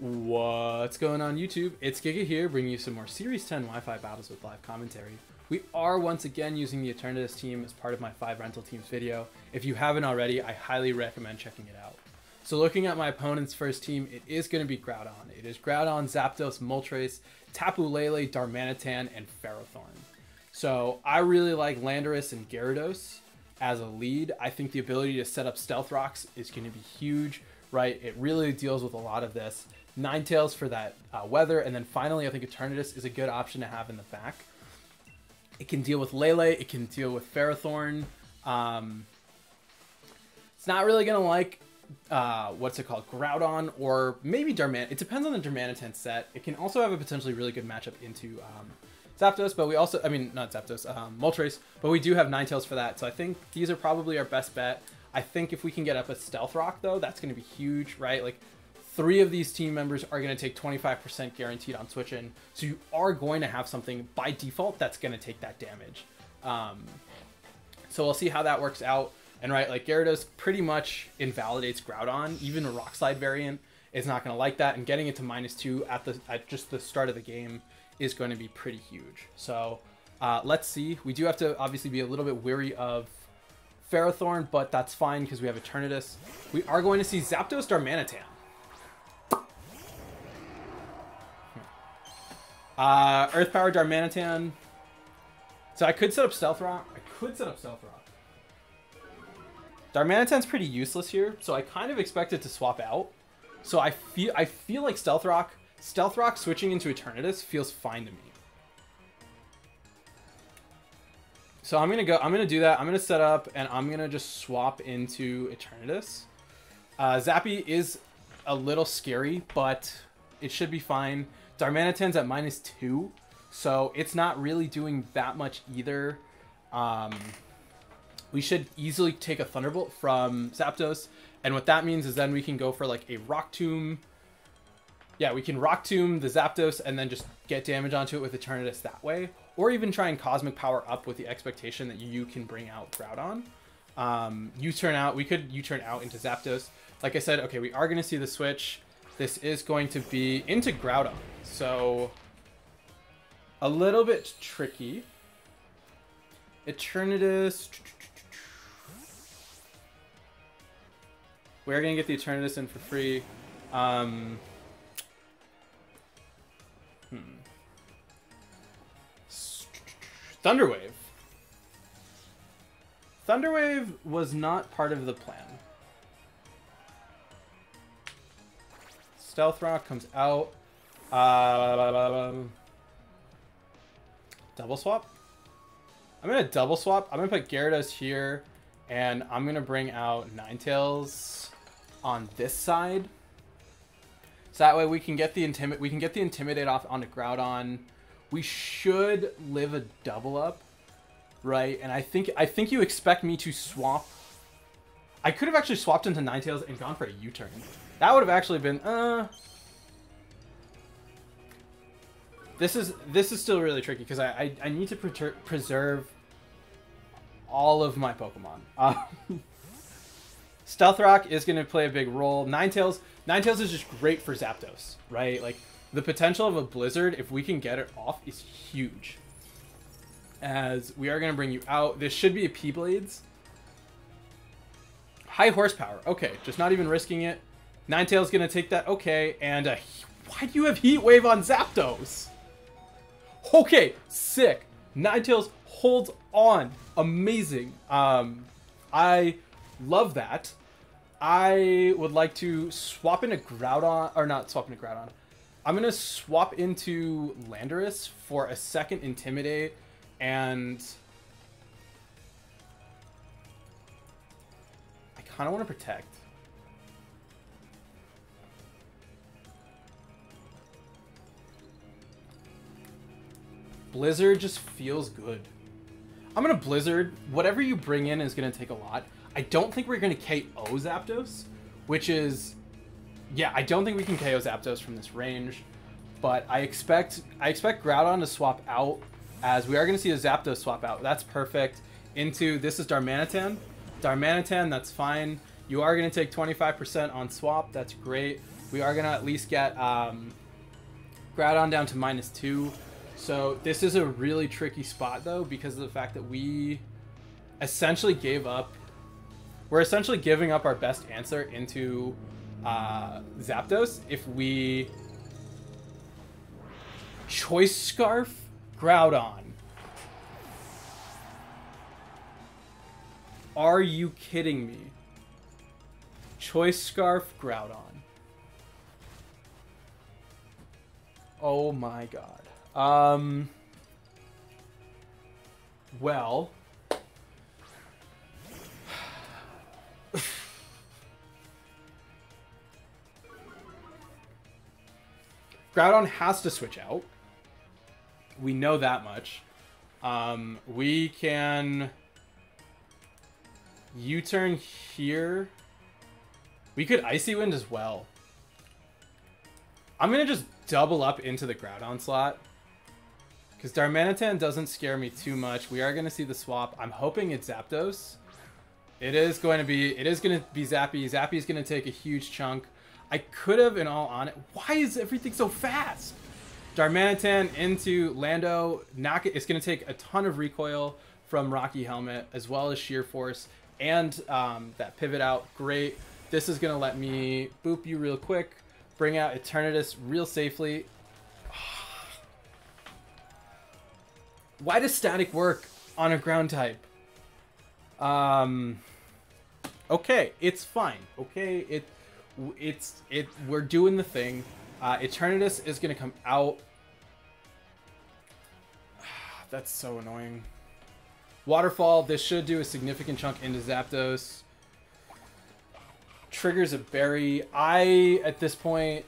What's going on YouTube? It's Giga here, bringing you some more Series 10 Wi-Fi battles with live commentary. We are once again using the Eternatus team as part of my 5 rental teams video. If you haven't already, I highly recommend checking it out. So looking at my opponent's first team, it is going to be Groudon. It is Groudon, Zapdos, Moltres, Tapu Lele, Darmanitan, and Ferrothorn. So I really like Landorus and Gyarados as a lead. I think the ability to set up Stealth Rocks is going to be huge, right? It really deals with a lot of this. Ninetales for that weather, and then finally I think Eternatus is a good option to have in the back. It can deal with Lele, it can deal with Ferrothorn. It's not really going to like, what's it called, Groudon or maybe Darmanitan. It depends on the Darmanitan set. It can also have a potentially really good matchup into Zapdos, but we also, I mean, not Zapdos, Moltres, but we do have Ninetales for that. So I think these are probably our best bet. I think if we can get up a Stealth Rock though, that's going to be huge, right? Like, 3 of these team members are going to take 25% guaranteed on switch-in, so you are going to have something by default that's going to take that damage. So we'll see how that works out. And right, like Gyarados pretty much invalidates Groudon. Even a Rock Slide variant is not going to like that, and getting it to -2 at just the start of the game is going to be pretty huge. So let's see. We do have to obviously be a little bit wary of Ferrothorn, but that's fine because we have Eternatus. We are going to see Zapdos Darmanitan. Earth Power Darmanitan. So I could set up Stealth Rock. Darmanitan's pretty useless here, so I kind of expect it to swap out. So I feel like Stealth Rock switching into Eternatus feels fine to me. So I'm gonna do that. I'm gonna set up and I'm gonna just swap into Eternatus. Zappy is a little scary, but it should be fine. Darmanitan's at -2, so it's not really doing that much either. We should easily take a Thunderbolt from Zapdos, and what that means is then we can go for like a Rock Tomb. Yeah, we can Rock Tomb the Zapdos and then just get damage onto it with Eternatus that way, or even try and Cosmic Power up with the expectation that you can bring out Groudon. We could U-turn out into Zapdos. Like I said, okay, we are going to see the switch. This is going to be into Groudon, so a little bit tricky. Eternatus. We're going to get the Eternatus in for free. Thunderwave. Thunderwave was not part of the plan. Stealth Rock comes out. Double swap? I'm going to double swap. I'm going to put Gyarados here, and I'm going to bring out Ninetales on this side. So that way we can get the Intimidate off onto Groudon. We should live a double up, right? And I think you expect me to swap. I could have actually swapped into Ninetales and gone for a U-turn. That would have actually been This is still really tricky because I need to preserve all of my Pokemon. Stealth Rock is going to play a big role. Ninetales is just great for Zapdos, right? Like, the potential of a Blizzard, if we can get it off, is huge. As we are going to bring you out. This should be a P-Blades. High horsepower. Okay, just not even risking it. Ninetales going to take that. Okay, and why do you have Heat Wave on Zapdos? Okay, sick. Ninetales holds on. Amazing. I love that. I would like to swap into Groudon, or not swap into Groudon. I'm going to swap into Landorus for a second Intimidate, and I kind of want to Protect. Blizzard just feels good. I'm going to Blizzard. Whatever you bring in is going to take a lot. I don't think we're going to KO Zapdos, which is... Yeah, I don't think we can KO Zapdos from this range, but I expect Groudon to swap out, as we are going to see a Zapdos swap out. That's perfect. Into, this is Darmanitan. Darmanitan, that's fine. You are going to take 25% on swap. That's great. We are going to at least get Groudon down to -2. So this is a really tricky spot, though, because of the fact that we essentially gave up... We're essentially giving up our best answer into Zapdos if we... Choice Scarf Groudon. Are you kidding me? Choice Scarf Groudon. Oh my god. Well. Groudon has to switch out. We know that much. We can U-turn here. We could Icy Wind as well. I'm going to just double up into the Groudon slot. Because Darmanitan doesn't scare me too much. We are going to see the swap. I'm hoping it's Zapdos. It is going to be Zappy. Zappy's going to take a huge chunk. I could have, in all honesty... Why is everything so fast? Darmanitan into Lando. It's going to take a ton of recoil from Rocky Helmet, as well as Sheer Force, and that pivot out. Great. This is going to let me boop you real quick, bring out Eternatus real safely. Why does static work on a ground type? Okay, it's fine. Okay, we're doing the thing. Eternatus is going to come out. That's so annoying. Waterfall, this should do a significant chunk into Zapdos. Triggers a berry. At this point,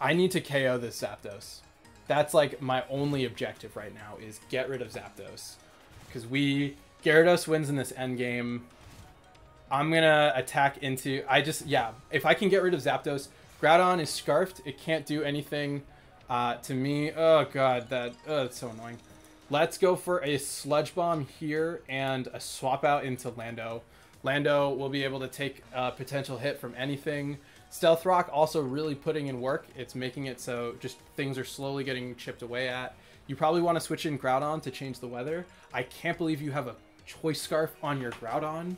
I need to KO this Zapdos. That's like my only objective right now, is get rid of Zapdos. Because Gyarados wins in this endgame. I'm going to attack into... if I can get rid of Zapdos, Groudon is scarfed. It can't do anything to me. Oh, God. That's so annoying. Let's go for a Sludge Bomb here and a swap out into Lando. Lando will be able to take a potential hit from anything. Stealth Rock also really putting in work. It's making it so just things are slowly getting chipped away at. You probably want to switch in Groudon to change the weather. I can't believe you have a Choice Scarf on your Groudon.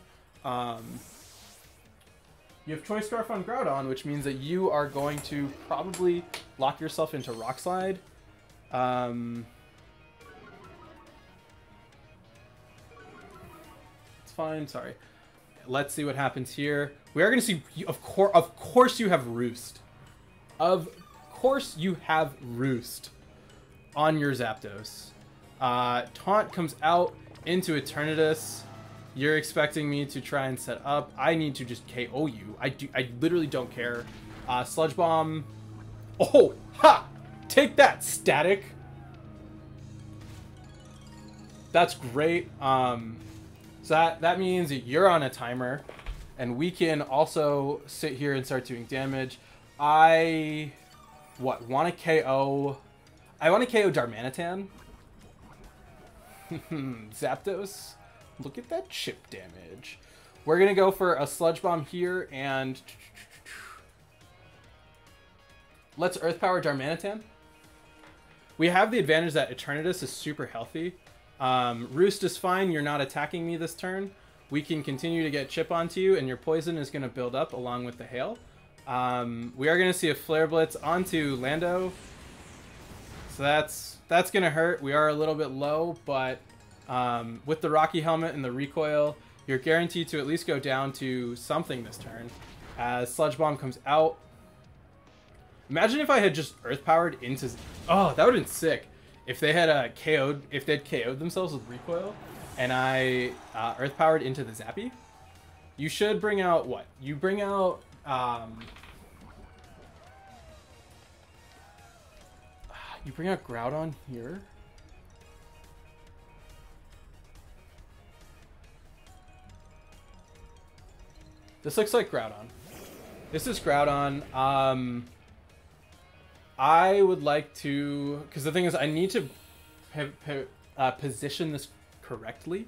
You have Choice Scarf on Groudon, which means that you are going to probably lock yourself into Rock Slide. It's fine, sorry. Let's see what happens here. We are going to see, of course you have Roost. Of course you have Roost on your Zapdos. Taunt comes out into Eternatus. You're expecting me to try and set up. I need to just KO you. I literally don't care. Sludge Bomb. Oh, ha! Take that, Static. That's great. So that means that you're on a timer, and we can also sit here and start doing damage. I want to KO. I want to KO Darmanitan. Zapdos. Look at that chip damage. We're going to go for a Sludge Bomb here, and let's Earth Power Darmanitan. We have the advantage that Eternatus is super healthy. Roost is fine. You're not attacking me this turn. We can continue to get chip onto you, and your poison is going to build up along with the hail. We are going to see a Flare Blitz onto Lando. So that's going to hurt. We are a little bit low, but with the Rocky Helmet and the recoil, you're guaranteed to at least go down to something this turn. As Sludge Bomb comes out. Imagine if I had just Earth Powered into... Oh, that would have been sick. If they had KO'd themselves with recoil, and I Earth Powered into the Zappy. You should bring out what? You bring out Groudon here. This looks like Groudon. This is Groudon. I would like to, because the thing is, I need to position this correctly.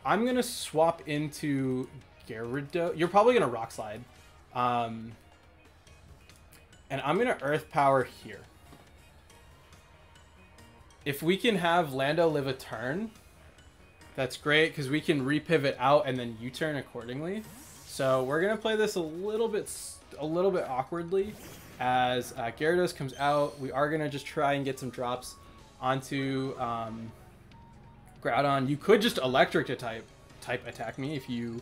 I'm gonna swap into Gyarados. You're probably gonna Rock Slide. And I'm going to Earth Power here. If we can have Lando live a turn, that's great, because we can repivot out and then U-turn accordingly. So we're going to play this a little bit awkwardly as Gyarados comes out. We are going to just try and get some drops onto Groudon. You could just electric to type attack me if you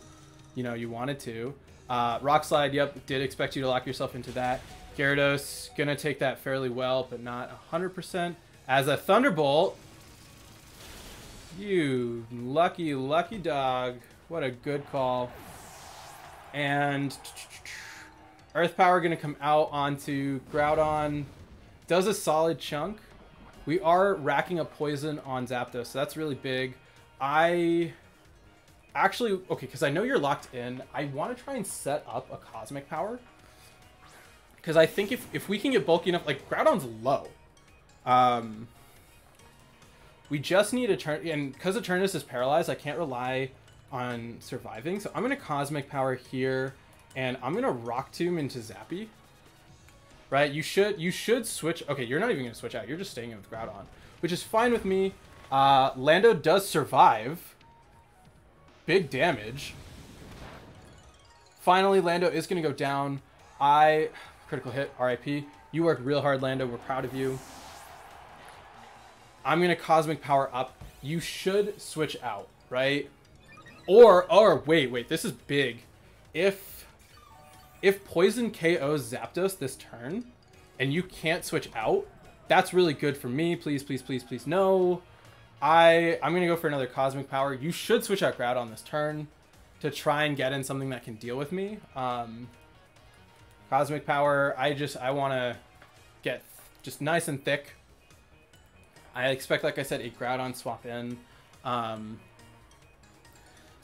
wanted to. Rock Slide, yep, did expect you to lock yourself into that. Gyarados gonna take that fairly well, but not 100%. As a Thunderbolt, you lucky dog. What a good call. And Earth Power gonna come out onto Groudon. Does a solid chunk. We are racking up poison on Zapdos, so that's really big. I actually, okay, because I know you're locked in, I want to try and set up a Cosmic Power. Because I think if we can get bulky enough, like, Groudon's low. We just need a turn, and because Eternatus is paralyzed, I can't rely on surviving. So I'm going to Cosmic Power here, and I'm going to Rock Tomb into Zappy. Right? You should switch. Okay, you're not even going to switch out. You're just staying in with Groudon, which is fine with me. Lando does survive. Big damage. Finally, Lando is going to go down. Critical hit, RIP. You worked real hard, Lando. We're proud of you. I'm going to Cosmic Power up. You should switch out, right? Or wait, this is big. If Poison KOs Zapdos this turn, and you can't switch out, that's really good for me. Please, please, please, please, no. I'm going to go for another Cosmic Power. You should switch out Groudon this turn to try and get in something that can deal with me. Cosmic Power, I want to get just nice and thick. I expect, like I said, a Groudon swap in.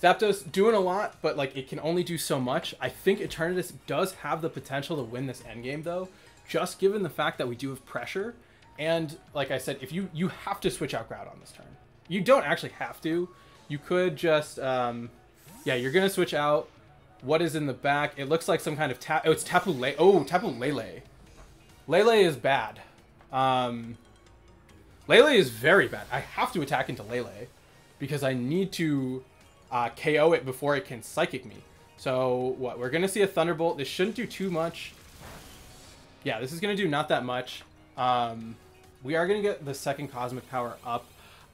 Zapdos doing a lot, but like it can only do so much. I think Eternatus does have the potential to win this endgame, though, just given the fact that we do have pressure. And like I said, if you have to switch out Groudon this turn. You don't actually have to. You could just, yeah, you're going to switch out. What is in the back? It looks like some kind of oh, it's Tapu Lele. Oh, Tapu Lele. Lele is bad. Lele is very bad. I have to attack into Lele because I need to KO it before it can Psychic me. So what? We're going to see a Thunderbolt. This shouldn't do too much. Yeah, this is going to do not that much. We are going to get the second Cosmic Power up.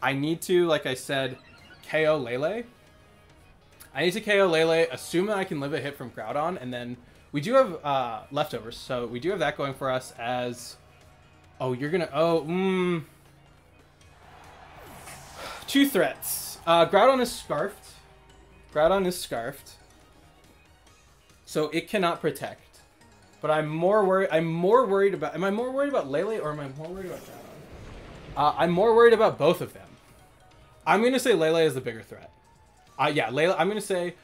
I need to, like I said, KO Lele. I need to KO Lele, assume that I can live a hit from Groudon, and then we do have leftovers, so we do have that going for us as... Oh, you're going to... Two threats. Groudon is Scarfed. Groudon is Scarfed. So it cannot protect. But I'm more worried about... Am I more worried about Lele or am I more worried about Groudon? I'm more worried about both of them. I'm going to say Lele is the bigger threat. Yeah, Lele. I'm going to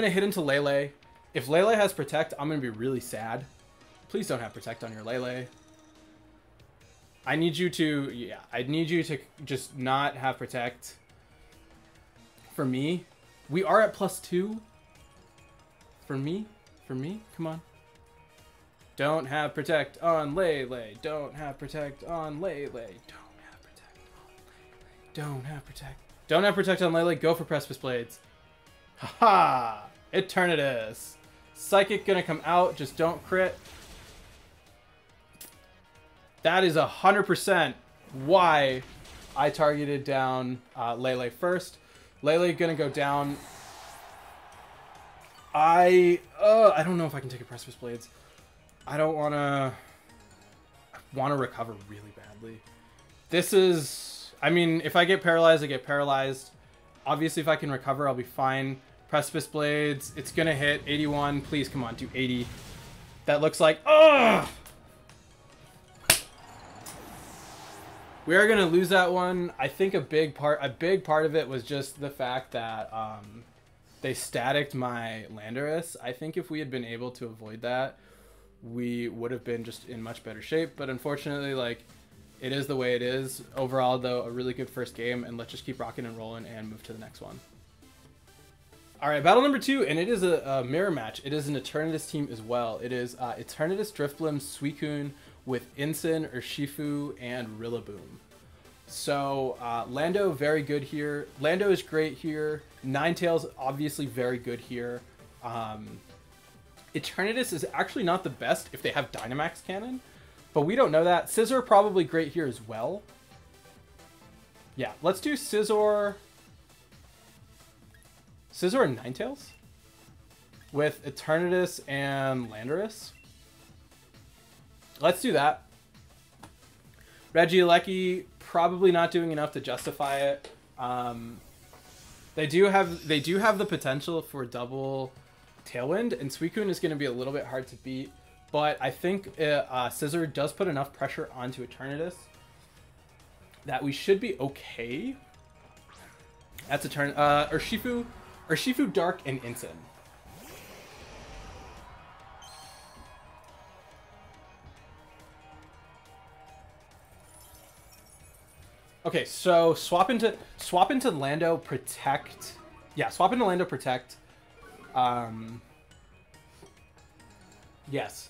hit into Lele. If Lele has Protect, I'm going to be really sad. Please don't have Protect on your Lele. I need you to... Yeah, I need you to just not have Protect. For me. We are at +2. For me. Come on. Don't have Protect on Lele. Don't have Protect on Lele. Don't have Protect on Lele. Don't have Protect. Don't have Protect on Lele. Go for Precipice Blades. Haha! Eternatus. Psychic gonna come out. Just don't crit. That is 100% why I targeted down Lele first. Lele gonna go down. I don't know if I can take a Precipice Blades. I don't want to... I want to recover really badly. This is... I mean, if I get paralyzed, I get paralyzed. Obviously, if I can recover, I'll be fine. Precipice Blades. It's going to hit 81. Please, come on, do 80. That looks like... Ugh! We are going to lose that one. I think a big part of it was just the fact that they staticked my Landorus. I think if we had been able to avoid that, we would have been just in much better shape. But unfortunately, like, it is the way it is. Overall, though, a really good first game, and let's just keep rocking and rolling and move to the next one. All right, battle number 2, and it is a mirror match. It is an Eternatus team as well. It is Eternatus, Drifblim, Suicune with Incin, Urshifu, and Rillaboom. So Lando, very good here. Lando is great here. Ninetales, obviously very good here. Eternatus is actually not the best if they have Dynamax Cannon, but we don't know that. Scizor probably great here as well. Yeah, let's do Scizor... Scizor and Ninetales with Eternatus and Landorus. Let's do that. Regieleki probably not doing enough to justify it. They do have the potential for double Tailwind, and Suicune is going to be a little bit hard to beat. But I think Scizor does put enough pressure onto Eternatus that we should be okay. That's a turn. Urshifu, Dark, and Incin. Okay, so swap into Lando, protect. Yeah, swap into Lando, protect. Yes.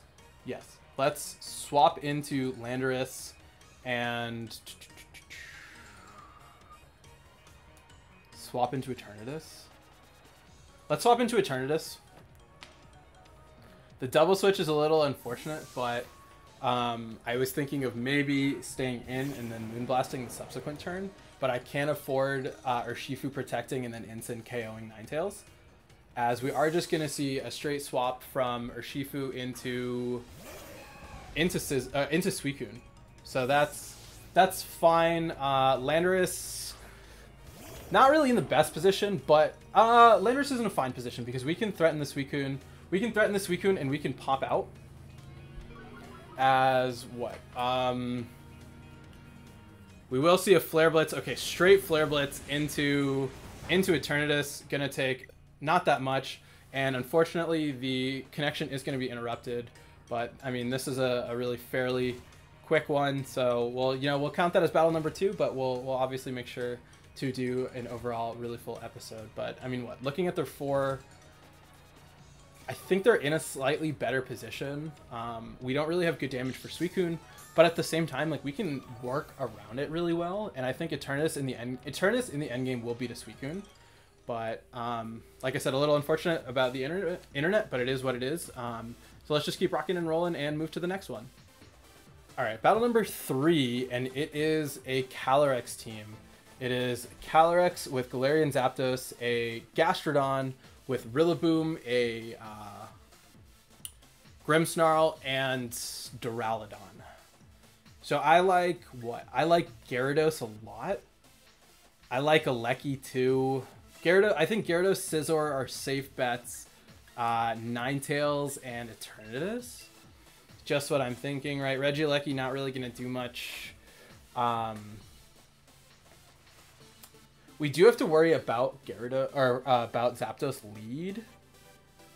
Let's swap into Landorus and swap into Eternatus. Let's swap into Eternatus. The double switch is a little unfortunate, but I was thinking of maybe staying in and then Moonblasting the subsequent turn, but I can't afford Urshifu protecting and then Incin KOing Ninetales, as we are just going to see a straight swap from Urshifu into Suicune. So that's fine. Landorus, not really in the best position, but Landorus is in a fine position because we can threaten the Suicune. We can threaten the Suicune and we can pop out as what? We will see a Flare Blitz. Okay, straight Flare Blitz into Eternatus. Gonna take not that much, and unfortunately the connection is going to be interrupted. But I mean, this is a really fairly quick one, so we'll count that as battle number 2, but we'll obviously make sure to do an overall really full episode. But I mean, looking at their 4, I think they're in a slightly better position. We don't really have good damage for Suicune, but at the same time, like, we can work around it really well, and I think Eternatus in the end game will beat a Suicune. But like I said, a little unfortunate about the internet, but it is what it is. So let's just keep rocking and rolling and move to the next one. All right, battle number 3, and it is a Calyrex team. It is Calyrex with Galarian Zapdos, a Gastrodon with Rillaboom, a Grimmsnarl, and Duraludon. So I like what? I like Gyarados a lot. I like Alecki too. I think Gyarados, Scizor are safe bets. Ninetales and Eternatus. Just what I'm thinking, right? Regieleki not really going to do much. We do have to worry about Gyarados or about Zapdos lead,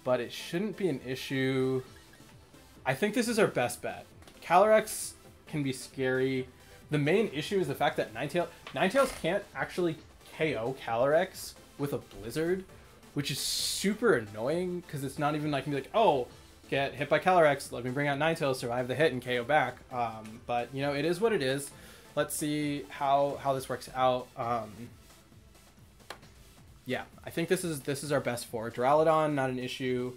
but it shouldn't be an issue. I think this is our best bet. Calyrex can be scary. The main issue is the fact that Ninetales can't actually KO Calyrex with a Blizzard, which is super annoying because it's not even like, I can be like, oh, get hit by Calyrex, let me bring out Ninetales, survive the hit, and KO back. But you know, it is what it is. Let's see how this works out. Yeah, I think this is our best 4. Duraludon, not an issue.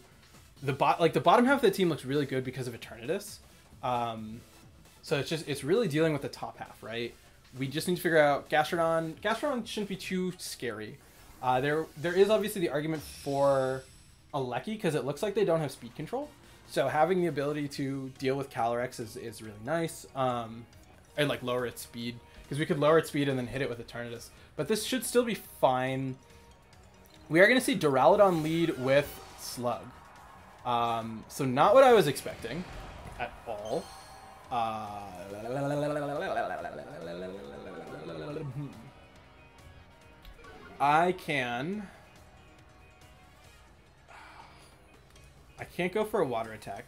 The bottom half of the team looks really good because of Eternatus. So it's really dealing with the top half, right? We just need to figure out Gastrodon. Gastrodon shouldn't be too scary. There is obviously the argument for Alecki because it looks like they don't have speed control. So having the ability to deal with Calyrex is really nice. And like lower its speed, because we could lower its speed and then hit it with Eternatus. But this should still be fine. We are going to see Duraludon lead with Slug. So not what I was expecting at all. I can't go for a water attack.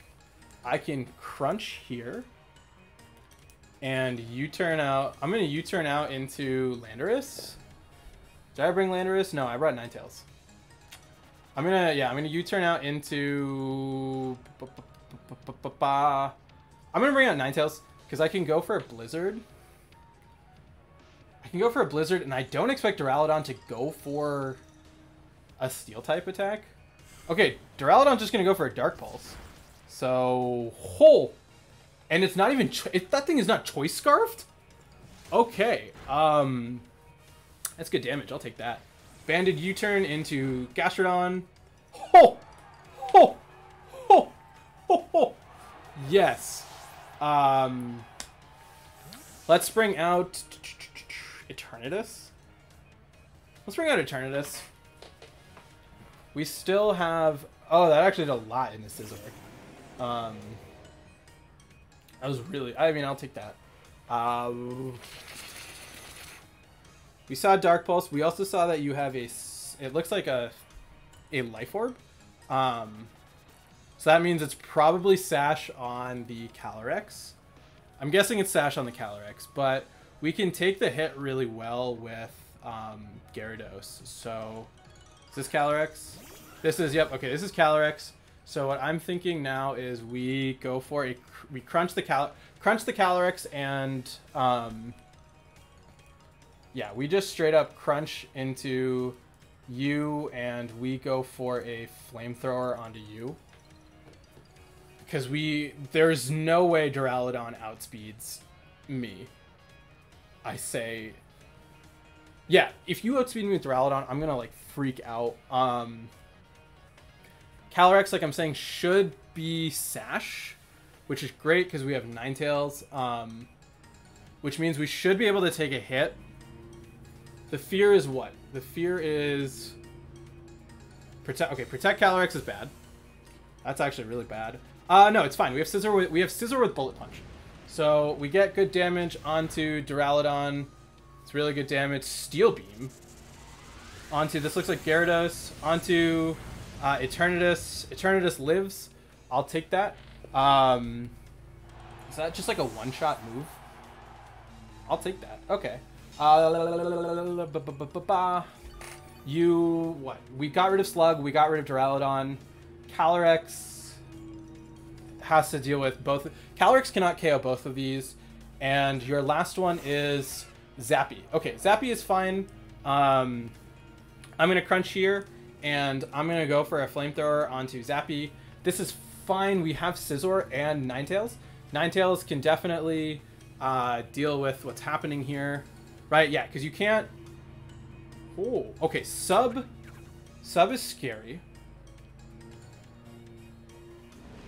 I can crunch here and U-turn out. I'm going to U-turn out into Landorus. Did I bring Landorus? No, I brought Ninetales. I'm gonna U-turn out into. I'm gonna bring out Ninetales because I can go for a Blizzard. I can go for a Blizzard, and I don't expect Duraludon to go for a Steel type attack. Okay, Duraludon's just gonna go for a Dark Pulse. So, and it's not even that thing is not Choice Scarfed. Okay, that's good damage. I'll take that. Banded U-turn into Gastrodon. Ho! Ho! Ho! Ho! Ho! Yes. Let's bring out Eternatus. Let's bring out Eternatus. We still have... Oh, that actually did a lot in the Scizor. I was really... I mean, I'll take that. We saw Dark Pulse. We also saw that you have a... It looks like a Life Orb. So that means it's probably Sash on the Calyrex. I'm guessing it's Sash on the Calyrex, but we can take the hit really well with Gyarados. So, is this Calyrex? This is, yep, okay, this is Calyrex. So what I'm thinking now is we go for a... We crunch the Calyrex and... yeah, we just straight up crunch into you and we go for a Flamethrower onto you. Because there's no way Duraludon outspeeds me. I say... Yeah, if you outspeed me with Duraludon, I'm gonna, like, freak out. Calyrex, like I'm saying, should be Sash, which is great because we have Ninetales, which means we should be able to take a hit. The fear is what? The fear is... Okay, Protect Calyrex is bad. That's actually really bad. No, it's fine. We have Scizor with Bullet Punch. So we get good damage onto Duraludon. It's really good damage. Steel Beam. Onto, this looks like Gyarados. Onto Eternatus. Eternatus lives. I'll take that. Is that just like a one-shot move? I'll take that. Okay. What? We got rid of Slug. We got rid of Duraludon. Calyrex has to deal with both. Calyrex cannot KO both of these. And your last one is Zappy. Okay, Zappy is fine. I'm going to crunch here. And I'm going to go for a Flamethrower onto Zappy. This is fine. We have Scizor and Ninetales. Ninetales can definitely deal with what's happening here. Right, yeah, because you can't... Oh, okay, Sub is scary.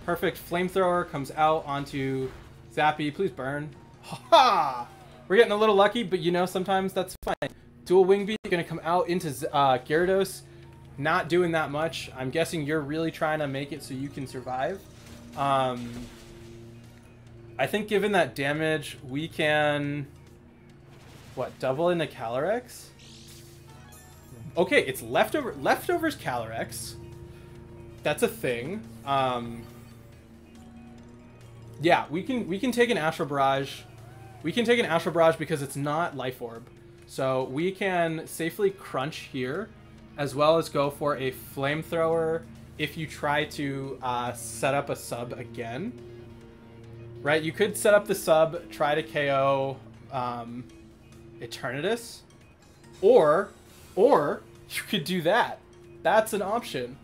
Perfect. Flamethrower comes out onto Zappy. Please burn. Ha! We're getting a little lucky, but you know, sometimes that's fine. Dual Wing Beat going to come out into Gyarados. Not doing that much. I'm guessing you're really trying to make it so you can survive. I think given that damage, we can... What, double into Calyrex? Okay, it's leftovers Calyrex. That's a thing. Yeah, we can take an Astral Barrage. We can take an Astral Barrage because it's not Life Orb. So we can safely crunch here, as well as go for a Flamethrower if you try to set up a sub again. Right, you could set up the sub, try to KO Eternatus, or you could do that. That's an option.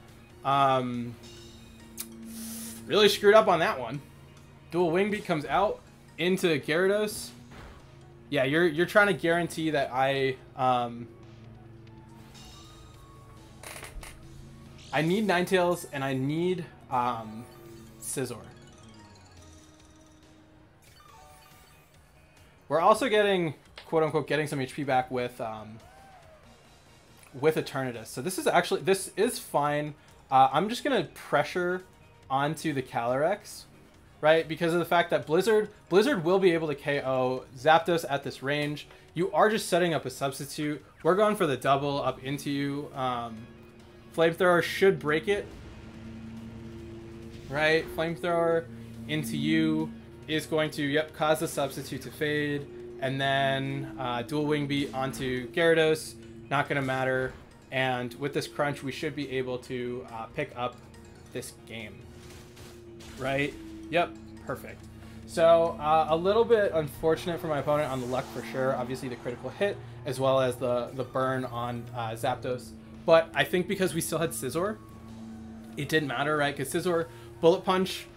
Really screwed up on that one. Dual Wing Beat comes out into Gyarados. Yeah, you're trying to guarantee that I need Ninetales and I need Scizor. We're also getting, quote unquote, getting some HP back with Eternatus. So this is fine. I'm just gonna pressure onto the Calyrex, right? Because of the fact that Blizzard will be able to KO Zapdos at this range. You are just setting up a substitute. We're going for the double up into you. Flamethrower should break it, right? Flamethrower into you is going to, yep, cause the substitute to fade. And then Dual Wing Beat onto Gyarados. Not going to matter. And with this crunch, we should be able to pick up this game. Right? Yep, perfect. So a little bit unfortunate for my opponent on the luck for sure. Obviously the critical hit as well as the burn on Zapdos. But I think because we still had Scizor, it didn't matter, right? Because Scizor Bullet Punch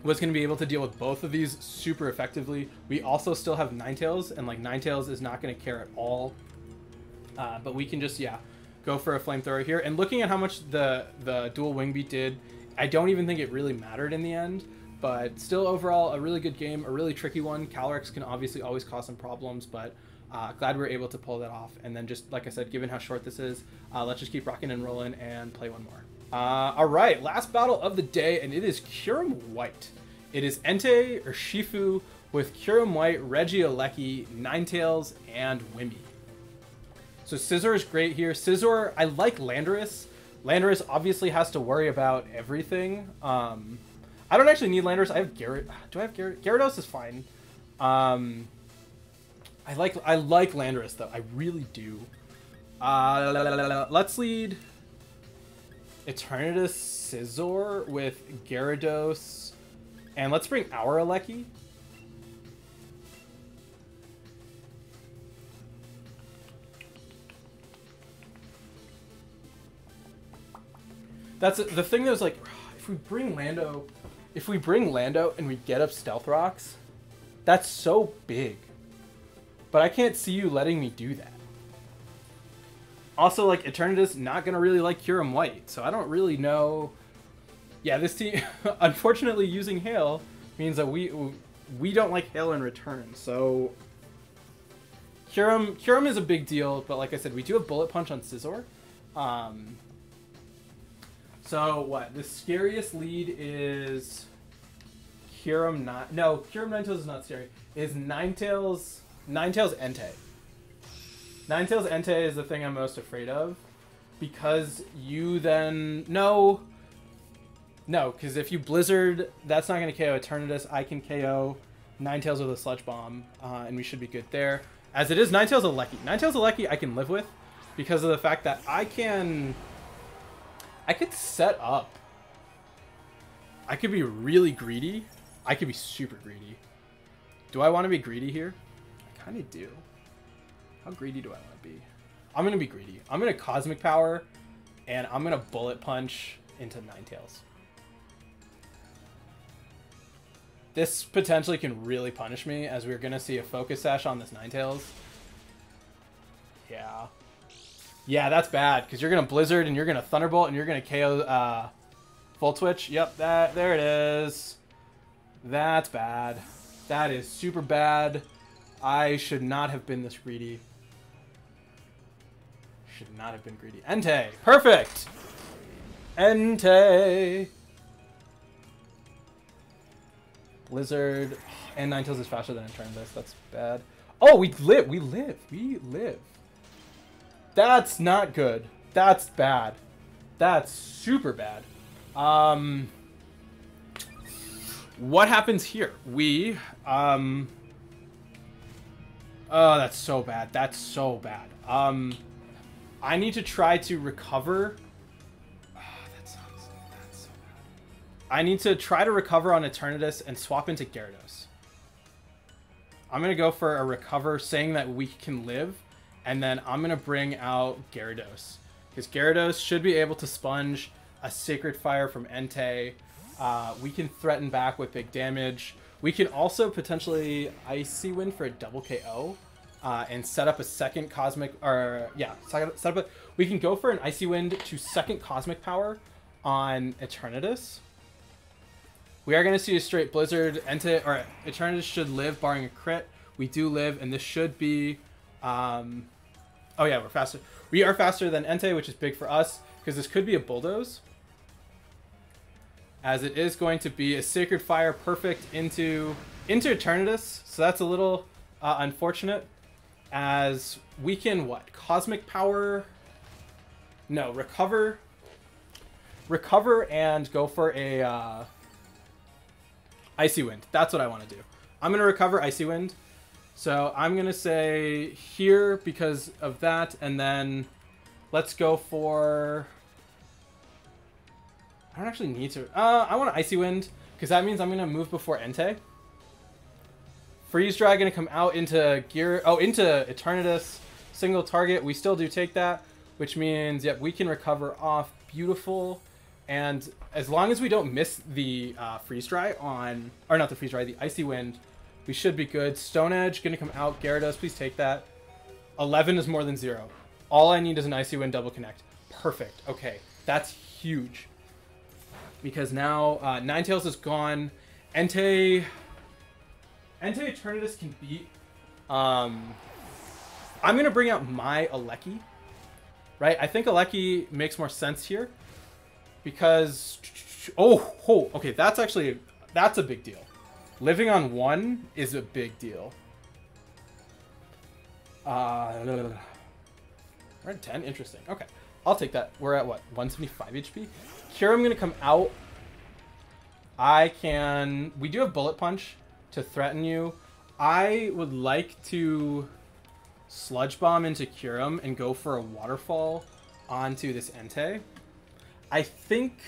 was going to be able to deal with both of these super effectively. We also still have Ninetales, and like Ninetales is not going to care at all. But we can just, yeah, go for a Flamethrower here. And looking at how much the dual Wing Beat did, I don't even think it really mattered in the end. But still, overall, a really good game, a really tricky one. Calyrex can obviously always cause some problems, but glad we were able to pull that off. And then just, like I said, given how short this is, let's just keep rocking and rolling and play one more. All right, last battle of the day, and it is Kyurem White. It is Entei or Shifu with Kyurem White, Regieleki, Ninetales, and Wimmy. So Scizor is great here. Scizor, I like Landorus. Landorus obviously has to worry about everything. I don't actually need Landorus. I have Garrett. Do I have Garrett? Gyarados is fine. I like Landorus though. I really do. Let's lead Eternatus Scizor with Gyarados, and let's bring our Aleki. That's the thing that was like, if we bring Lando and we get up Stealth Rocks, that's so big. But I can't see you letting me do that. Also, like, Eternatus not gonna really like Kyurem White, so I don't really know. Yeah, this team, unfortunately, using Hail means that we don't like Hail in return. So Kyurem is a big deal, but like I said, we do have Bullet Punch on Scizor. So what? The scariest lead is Kyurem Ninetales is not scary. Is Ninetales Entei. Ninetales Entei is the thing I'm most afraid of, because you then no, because if you Blizzard, that's not going to KO Eternatus. I can KO Ninetales with a Sludge Bomb, and we should be good there. As it is, Ninetales Aleki. Ninetales Aleki I can live with, because of the fact that I could set up. I could be really greedy. I could be super greedy. Do I want to be greedy here? I kind of do. How greedy do I want to be? I'm going to be greedy. I'm going to Cosmic Power, and I'm going to Bullet Punch into Ninetales. This potentially can really punish me, as we're going to see a Focus Sash on this Ninetales. Yeah. Yeah, that's bad, because you're going to Blizzard, and you're going to Thunderbolt, and you're going to KO Full Twitch. Yep, there it is. That's bad. That is super bad. I should not have been this greedy. Should not have been greedy. Entei. Perfect. Entei. Blizzard. And Ninetales is faster than Eternatus. That's bad. Oh, we live. We live. We live. That's not good. That's bad. That's super bad. What happens here? We, oh, that's so bad. That's so bad. I need to try to recover. Oh, that sucks. That's so bad. I need to try to recover on Eternatus and swap into Gyarados. I'm going to go for a recover, saying that we can live, and then I'm going to bring out Gyarados. Because Gyarados should be able to sponge a Sacred Fire from Entei. We can threaten back with big damage. We can also potentially Icy Wind for a double KO and set up a second Cosmic, or yeah, set up a, we can go for an Icy Wind to second Cosmic Power on Eternatus. We are going to see a straight Blizzard. Entei, or Eternatus should live barring a crit. We do live, and this should be, oh yeah, we're faster. We are faster than Entei, which is big for us, because this could be a Bulldoze. As it is going to be a Sacred Fire perfect into Eternatus. So that's a little unfortunate. As we can, what? Cosmic Power? No, recover. Recover and go for a Icy Wind. That's what I want to do. I'm going to recover Icy Wind. So I'm going to say here because of that. And then Let's go for... I don't actually need to... I want an Icy Wind, because that means I'm going to move before Entei. Freeze Dry going to come out into Gear... Oh, into Eternatus. Single target. We still do take that, which means, yep, we can recover off. Beautiful. And as long as we don't miss the Freeze Dry on... Or not the Freeze Dry, the Icy Wind, we should be good. Stone Edge going to come out. Gyarados, please take that. 11 is more than 0. All I need is an Icy Wind double connect. Perfect. Okay, that's huge. Because now Ninetales is gone. Entei Eternatus can beat... I'm going to bring out my Alecki. Right? I think Alecki makes more sense here. Because... Oh, okay, that's actually... That's a big deal. Living on 1 is a big deal. We're at 10? Interesting. Okay. I'll take that. We're at what? 175 HP? Kyurem going to come out. We do have Bullet Punch to threaten you. I would like to Sludge Bomb into Kyurem and go for a Waterfall onto this Entei. I think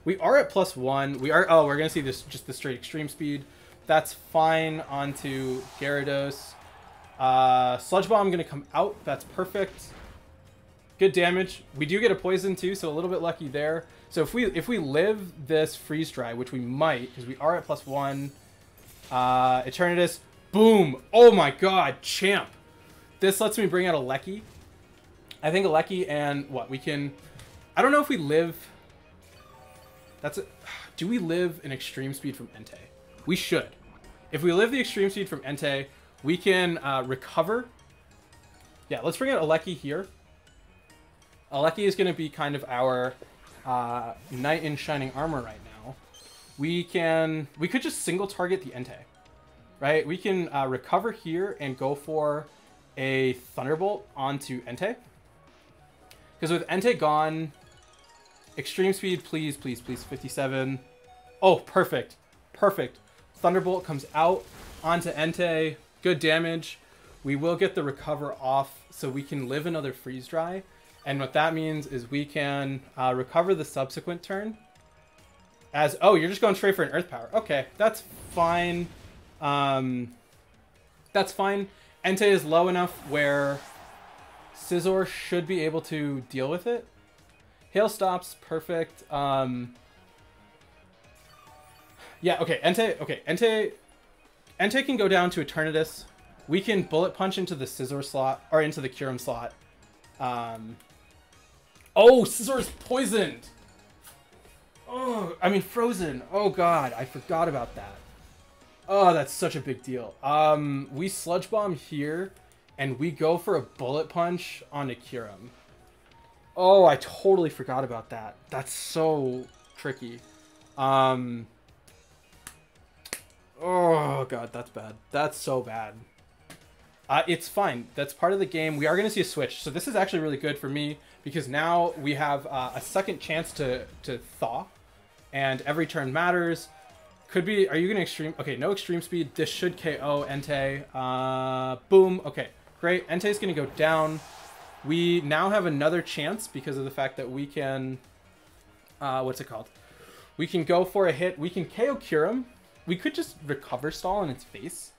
we are at +1. We are... Oh, we're going to see this just the straight Extreme Speed. That's fine onto Gyarados. Sludge Bomb going to come out. That's perfect. Good damage. We do get a poison too, so a little bit lucky there. So if we live this Freeze Dry, which we might, because we are at +1, Eternatus, boom! Oh my god, champ! This lets me bring out Alecki. I think Alecki and what we can... I don't know if we live... Do we live an Extreme Speed from Entei? We should. If we live the Extreme Speed from Entei, we can recover. Yeah, let's bring out Alecki here. Alecki is going to be kind of our Knight in Shining Armor right now. We could just single target the Entei, right? We can recover here and go for a Thunderbolt onto Entei. Because with Entei gone, Extreme Speed, please, please, please, 57. Oh, perfect. Perfect. Thunderbolt comes out onto Entei. Good damage. We will get the recover off so we can live another Freeze Dry. And what that means is we can recover the subsequent turn. Oh, you're just going straight for an Earth Power. Okay, that's fine. That's fine. Entei is low enough where Scizor should be able to deal with it. Hail stops, perfect. Yeah, okay, Entei can go down to Eternatus. We can Bullet Punch into the Scizor slot, or into the Kyurem slot. Oh, Scizor is poisoned! Oh, I mean frozen. Oh god, I forgot about that. Oh, that's such a big deal. We Sludge Bomb here, and we go for a Bullet Punch on a Kyurem. Oh, I totally forgot about that. That's so tricky. Oh god, that's bad. That's so bad. It's fine. That's part of the game. We are going to see a switch. So this is actually really good for me because now we have a second chance to thaw. And every turn matters. Could be... Are you going to extreme... Okay, no Extreme Speed. This should KO Entei. Boom. Okay, great. Entei's going to go down. We now have another chance because of the fact that we can... what's it called? We can go for a hit. We can KO Kyurem. We could just Recover Stall in its face.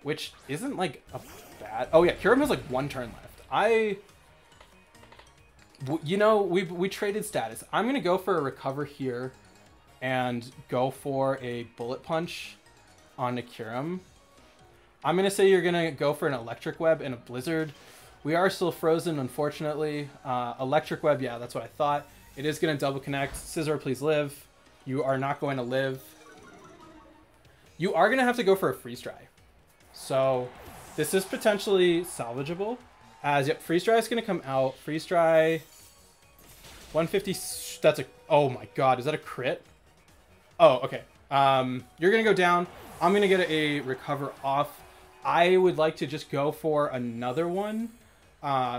Which isn't, like, a bad... Oh, yeah, Kyurem has, like, 1 turn left. You know, we traded status. I'm going to go for a Recover here and go for a Bullet Punch on a Kyurem. I'm going to say you're going to go for an Electric Web and a Blizzard. We are still frozen, unfortunately. Electric Web, yeah, that's what I thought. It is going to double connect. Scizor, please live. You are not going to live. You are going to have to go for a Freeze Dry. So this is potentially salvageable. As yep, Freeze Dry is going to come out. Freeze Dry 150. That's a... Oh my god, is that a crit? Oh, okay. You're going to go down. I'm going to get a Recover off. I would like to just go for another one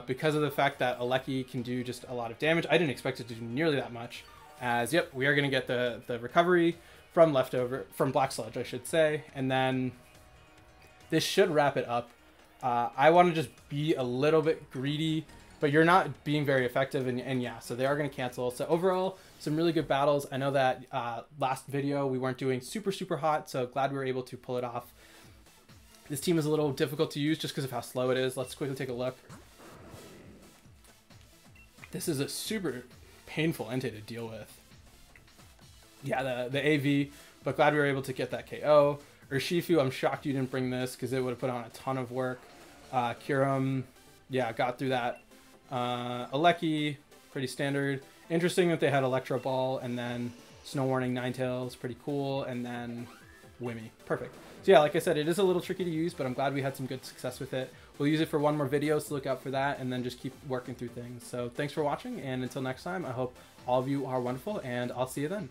because of the fact that Alecki can do just a lot of damage. I didn't expect it to do nearly that much. As yep, we are going to get the recovery from Black Sludge, I should say, and then this should wrap it up. I want to just be a little bit greedy but you're not being very effective, and yeah, so they are going to cancel. So overall, some really good battles. I know that last video we weren't doing super hot, so glad we were able to pull it off. This team is a little difficult to use just because of how slow it is. Let's quickly take a look. This is a super painful Entei to deal with. Yeah, the AV, but glad we were able to get that KO. Urshifu, I'm shocked you didn't bring this because it would have put on a ton of work. Kiram, yeah, got through that. Aleki, pretty standard. Interesting that they had Electro Ball and then Snow Warning, Ninetales, pretty cool, and then Wimmy. Perfect. So yeah, like I said, it is a little tricky to use, but I'm glad we had some good success with it. We'll use it for one more video, so look out for that, and then just keep working through things. So thanks for watching, and until next time, I hope all of you are wonderful, and I'll see you then.